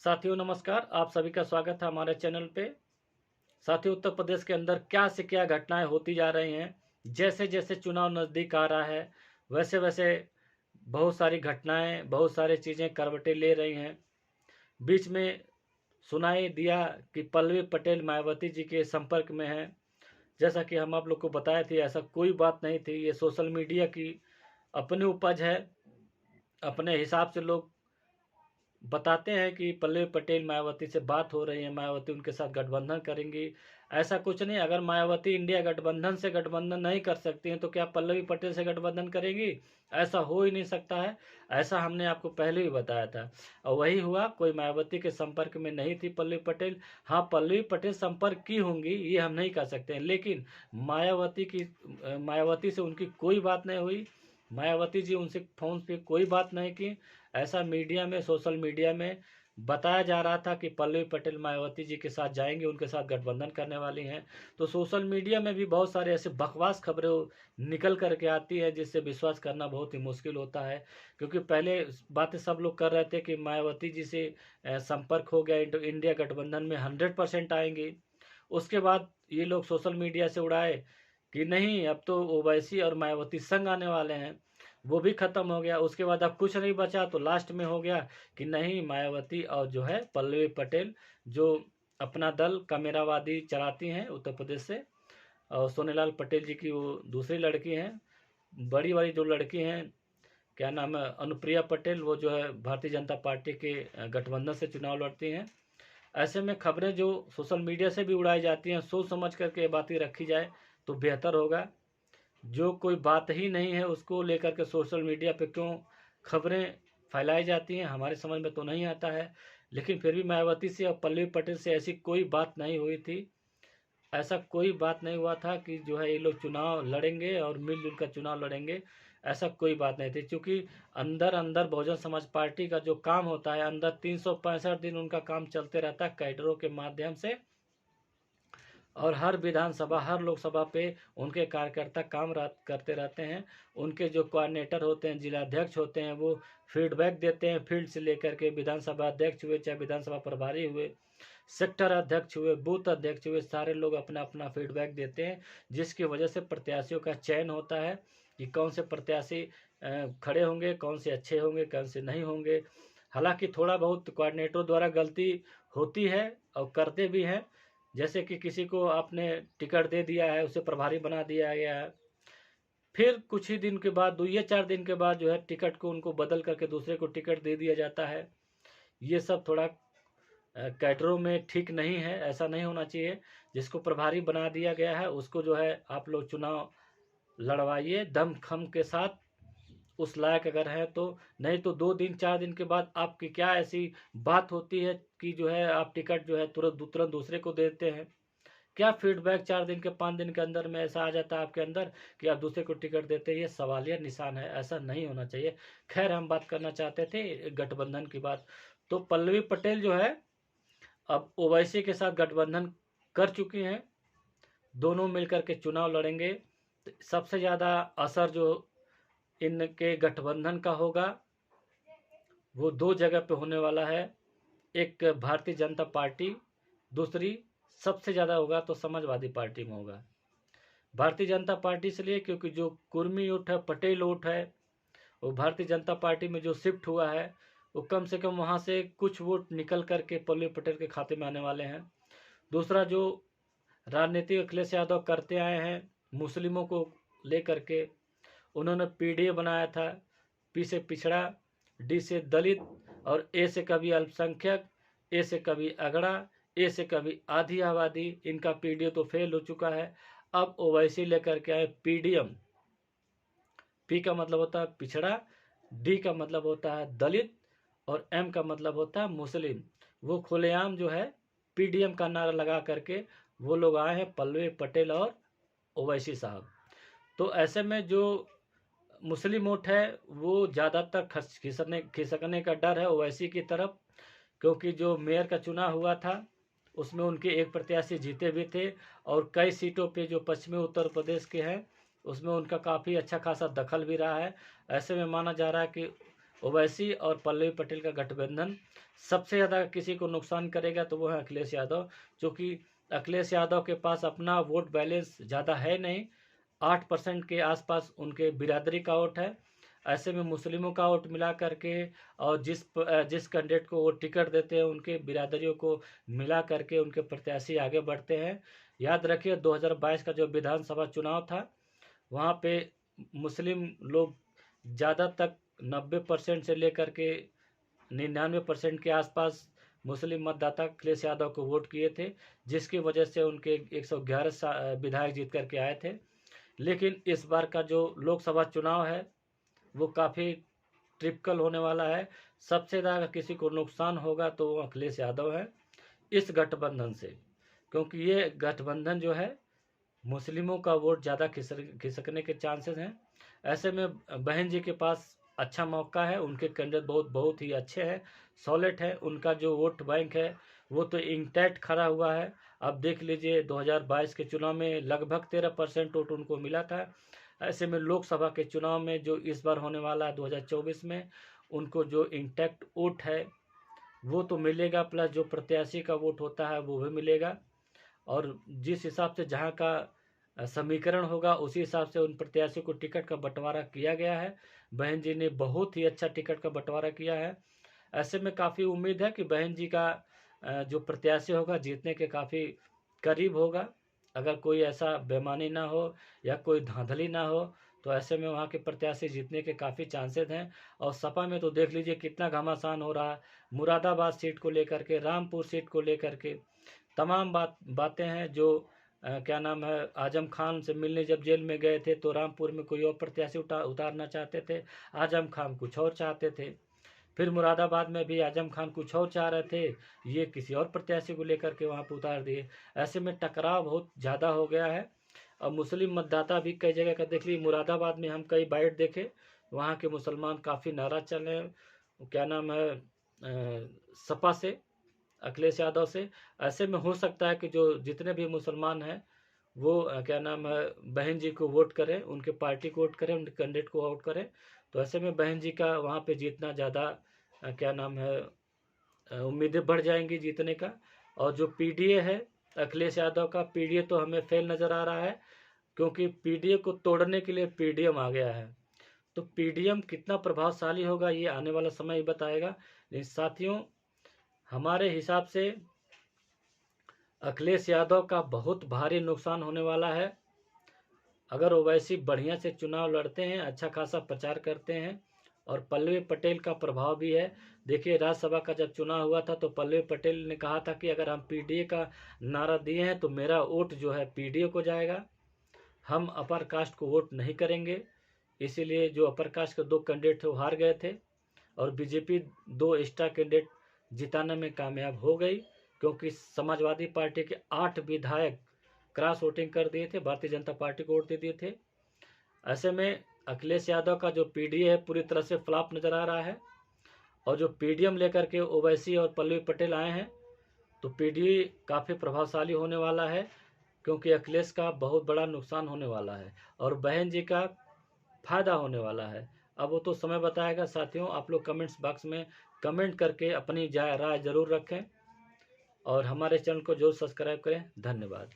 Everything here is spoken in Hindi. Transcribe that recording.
साथियों नमस्कार, आप सभी का स्वागत है हमारे चैनल पे। साथियों, उत्तर प्रदेश के अंदर क्या से क्या घटनाएं होती जा रही हैं। जैसे जैसे चुनाव नज़दीक आ रहा है वैसे वैसे बहुत सारी घटनाएं, बहुत सारी चीज़ें करवटें ले रही हैं। बीच में सुनाई दिया कि पल्लवी पटेल मायावती जी के संपर्क में हैं। जैसा कि हम आप लोग को बताए थे, ऐसा कोई बात नहीं थी। ये सोशल मीडिया की अपनी उपज है। अपने हिसाब से लोग बताते हैं कि पल्लवी पटेल मायावती से बात हो रही है, मायावती उनके साथ गठबंधन करेंगी। ऐसा कुछ नहीं। अगर मायावती इंडिया गठबंधन से गठबंधन नहीं कर सकती हैं तो क्या पल्लवी पटेल से गठबंधन करेंगी? ऐसा हो ही नहीं सकता है। ऐसा हमने आपको पहले भी बताया था और वही हुआ। कोई मायावती के संपर्क में नहीं थी पल्लवी पटेल। हाँ, पल्लवी पटेल संपर्क की होंगी ये हम नहीं कह सकते हैं, लेकिन मायावती से उनकी कोई बात नहीं हुई। मायावती जी उनसे फ़ोन पे कोई बात नहीं की। ऐसा मीडिया में, सोशल मीडिया में बताया जा रहा था कि पल्लवी पटेल मायावती जी के साथ जाएंगे, उनके साथ गठबंधन करने वाली हैं। तो सोशल मीडिया में भी बहुत सारे ऐसे बकवास खबरें निकल करके आती है जिससे विश्वास करना बहुत ही मुश्किल होता है। क्योंकि पहले बातें सब लोग कर रहे थे कि मायावती जी से संपर्क हो गया, इंडिया गठबंधन में 100% आएंगी। उसके बाद ये लोग सोशल मीडिया से उड़ाए कि नहीं, अब तो ओवैसी और मायावती संग आने वाले हैं। वो भी खत्म हो गया। उसके बाद अब कुछ नहीं बचा तो लास्ट में हो गया कि नहीं, मायावती और जो है पल्लवी पटेल, जो अपना दल कामेरावादी चलाती हैं उत्तर प्रदेश से, और सोनेलाल पटेल जी की वो दूसरी लड़की हैं, बड़ी वाली जो लड़की हैं, क्या नाम है, अनुप्रिया पटेल, वो जो है भारतीय जनता पार्टी के गठबंधन से चुनाव लड़ती हैं। ऐसे में खबरें जो सोशल मीडिया से भी उड़ाई जाती हैं, सोच समझ करके ये बातें रखी जाए तो बेहतर होगा। जो कोई बात ही नहीं है उसको लेकर के सोशल मीडिया पे क्यों खबरें फैलाई जाती हैं, हमारे समझ में तो नहीं आता है। लेकिन फिर भी मायावती से और पल्लवी पटेल से ऐसी कोई बात नहीं हुई थी। ऐसा कोई बात नहीं हुआ था कि जो है ये लोग चुनाव लड़ेंगे और मिलजुल कर चुनाव लड़ेंगे। ऐसा कोई बात नहीं थी, क्योंकि अंदर अंदर बहुजन समाज पार्टी का जो काम होता है, अंदर 365 दिन उनका काम चलते रहता है कैडरों के माध्यम से। और हर विधानसभा, हर लोकसभा पे उनके कार्यकर्ता काम करते रहते हैं। उनके जो कोऑर्डिनेटर होते हैं, जिलाध्यक्ष होते हैं, वो फीडबैक देते हैं फील्ड से लेकर के। विधानसभा अध्यक्ष हुए, चाहे विधानसभा प्रभारी हुए, सेक्टर अध्यक्ष हुए, बूथ अध्यक्ष हुए, सारे लोग अपना अपना फीडबैक देते हैं, जिसकी वजह से प्रत्याशियों का चयन होता है कि कौन से प्रत्याशी खड़े होंगे, कौन से अच्छे होंगे, कौन से नहीं होंगे। हालांकि थोड़ा बहुत कोऑर्डिनेटर द्वारा गलती होती है और करते भी हैं। जैसे कि किसी को आपने टिकट दे दिया है, उसे प्रभारी बना दिया गया है, फिर कुछ ही दिन के बाद, 2 या 4 दिन के बाद जो है टिकट को उनको बदल करके दूसरे को टिकट दे दिया जाता है। ये सब थोड़ा कैडरों में ठीक नहीं है, ऐसा नहीं होना चाहिए। जिसको प्रभारी बना दिया गया है उसको जो है आप लोग चुनाव लड़वाइए दम खम के साथ, उस लायक अगर है तो। नहीं तो 2 दिन 4 दिन के बाद आपकी क्या ऐसी बात होती है कि जो है आप टिकट जो है तुरंत तुरंत दूसरे को देते हैं? क्या फीडबैक 4 दिन के 5 दिन के अंदर में ऐसा आ जाता है आपके अंदर कि आप दूसरे को टिकट देते हैं? ये सवालिया निशान है, ऐसा नहीं होना चाहिए। खैर, हम बात करना चाहते थे गठबंधन की बात। तो पल्लवी पटेल जो है अब ओवैसी के साथ गठबंधन कर चुकी हैं। दोनों मिलकर के चुनाव लड़ेंगे। तो सबसे ज़्यादा असर जो इनके गठबंधन का होगा वो 2 जगह पे होने वाला है। एक भारतीय जनता पार्टी, दूसरी सबसे ज़्यादा होगा तो समाजवादी पार्टी में होगा। भारतीय जनता पार्टी इसलिए क्योंकि जो कुर्मी वोट है, पटेल वोट है, वो भारतीय जनता पार्टी में जो शिफ्ट हुआ है, वो कम से कम वहाँ से कुछ वोट निकल करके पल्लवी पटेल के खाते में आने वाले हैं। दूसरा, जो राजनीति अखिलेश यादव करते आए हैं मुस्लिमों को लेकर के, उन्होंने पीडीए बनाया था, पी से पिछड़ा, डी से दलित और ए से कभी अल्पसंख्यक, ए से कभी अगड़ा, ए से कभी आधी आबादी। इनका पीडीए तो फेल हो चुका है। अब ओवैसी लेकर के आए पीडीएम। पी का मतलब होता है पिछड़ा, डी का मतलब होता है दलित और एम का मतलब होता है मुस्लिम। वो खुलेआम जो है पीडीएम का नारा लगा करके वो लोग आए हैं, पल्लवी पटेल और ओवैसी साहब। तो ऐसे में जो मुस्लिम वोट है वो ज़्यादातर खिसकने का डर है ओवैसी की तरफ, क्योंकि जो मेयर का चुनाव हुआ था उसमें उनके एक प्रत्याशी जीते भी थे और कई सीटों पे जो पश्चिमी उत्तर प्रदेश के हैं उसमें उनका काफ़ी अच्छा खासा दखल भी रहा है। ऐसे में माना जा रहा है कि ओवैसी और पल्लवी पटेल का गठबंधन सबसे ज़्यादा किसी को नुकसान करेगा तो वो है अखिलेश यादव, क्योंकि अखिलेश यादव के पास अपना वोट बैलेंस ज़्यादा है नहीं, 8% के आसपास उनके बिरादरी का वोट है। ऐसे में मुस्लिमों का वोट मिला करके और जिस कैंडिडेट को वो टिकट देते हैं उनके बिरादरियों को मिला करके उनके प्रत्याशी आगे बढ़ते हैं। याद रखिए 2022 का जो विधानसभा चुनाव था वहाँ पे मुस्लिम लोग ज़्यादा तक 90% से लेकर के 99% के आसपास मुस्लिम मतदाता अखिलेश यादव को वोट किए थे, जिसकी वजह से उनके 111 विधायक जीत करके आए थे। लेकिन इस बार का जो लोकसभा चुनाव है वो काफ़ी ट्रिपिकल होने वाला है। सबसे ज़्यादा किसी को नुकसान होगा तो वो अखिलेश यादव है इस गठबंधन से, क्योंकि ये गठबंधन जो है मुस्लिमों का वोट ज़्यादा खिसकने के चांसेस हैं। ऐसे में बहन जी के पास अच्छा मौका है, उनके कैंडिडेट बहुत ही अच्छे हैं, सॉलिड है, उनका जो वोट बैंक है वो तो इंटैक्ट खड़ा हुआ है। अब देख लीजिए 2022 के चुनाव में लगभग 13% वोट उनको मिला था। ऐसे में लोकसभा के चुनाव में जो इस बार होने वाला है 2024 में, उनको जो इंटैक्ट वोट है वो तो मिलेगा, प्लस जो प्रत्याशी का वोट होता है वो भी मिलेगा। और जिस हिसाब से जहाँ का समीकरण होगा उसी हिसाब से उन प्रत्याशी को टिकट का बंटवारा किया गया है। बहन जी ने बहुत ही अच्छा टिकट का बंटवारा किया है। ऐसे में काफ़ी उम्मीद है कि बहन जी का जो प्रत्याशी होगा जीतने के काफ़ी करीब होगा। अगर कोई ऐसा बेईमानी ना हो या कोई धांधली ना हो तो ऐसे में वहाँ के प्रत्याशी जीतने के काफ़ी चांसेस हैं। और सपा में तो देख लीजिए कितना घमासान हो रहा है, मुरादाबाद सीट को लेकर के, रामपुर सीट को लेकर के तमाम बातें हैं। जो क्या नाम है, आजम खान से मिलने जब जेल में गए थे तो रामपुर में कोई और प्रत्याशी उतारना चाहते थे, आजम खान कुछ और चाहते थे। फिर मुरादाबाद में भी आजम खान कुछ और चाह रहे थे, ये किसी और प्रत्याशी को लेकर के वहाँ पर उतार दिए। ऐसे में टकराव बहुत ज़्यादा हो गया है। और मुस्लिम मतदाता भी कई जगह का देख लीजिए, मुरादाबाद में हम कई बाइट देखे, वहाँ के मुसलमान काफ़ी नाराज चल रहे हैं, क्या नाम है, सपा से, अखिलेश यादव से। ऐसे में हो सकता है कि जो जितने भी मुसलमान हैं वो क्या नाम है, बहन जी को वोट करें, उनके पार्टी को वोट करें, उनके कैंडिडेट को वोट करें। तो ऐसे में बहन जी का वहाँ पे जीतना ज़्यादा क्या नाम है, उम्मीदें बढ़ जाएंगी जीतने का। और जो पीडीए है अखिलेश यादव का, पीडीए तो हमें फेल नज़र आ रहा है, क्योंकि पीडीए को तोड़ने के लिए पीडीएम आ गया है। तो पीडीएम कितना प्रभावशाली होगा ये आने वाला समय ही बताएगा। लेकिन साथियों, हमारे हिसाब से अखिलेश यादव का बहुत भारी नुकसान होने वाला है। अगर ओवैसी बढ़िया से चुनाव लड़ते हैं, अच्छा खासा प्रचार करते हैं, और पल्लवी पटेल का प्रभाव भी है। देखिए राज्यसभा का जब चुनाव हुआ था तो पल्लवी पटेल ने कहा था कि अगर हम पीडीए का नारा दिए हैं तो मेरा वोट जो है पीडीए को जाएगा, हम अपर कास्ट को वोट नहीं करेंगे। इसीलिए जो अपर कास्ट के 2 कैंडिडेट थे वो हार गए थे, और बीजेपी 2 एक्स्ट्रा कैंडिडेट जिताने में कामयाब हो गई, क्योंकि समाजवादी पार्टी के 8 विधायक क्रॉस वोटिंग कर दिए थे, भारतीय जनता पार्टी को वोट दे दिए थे। ऐसे में अखिलेश यादव का जो पीडीए है पूरी तरह से फ्लॉप नज़र आ रहा है। और जो पीडीएम लेकर के ओवैसी और पल्लवी पटेल आए हैं तो पीडीए काफ़ी प्रभावशाली होने वाला है, क्योंकि अखिलेश का बहुत बड़ा नुकसान होने वाला है और बहन जी का फायदा होने वाला है। अब वो तो समय बताएगा। साथियों, आप लोग कमेंट्स बॉक्स में कमेंट करके अपनी राय ज़रूर रखें और हमारे चैनल को जरूर सब्सक्राइब करें। धन्यवाद।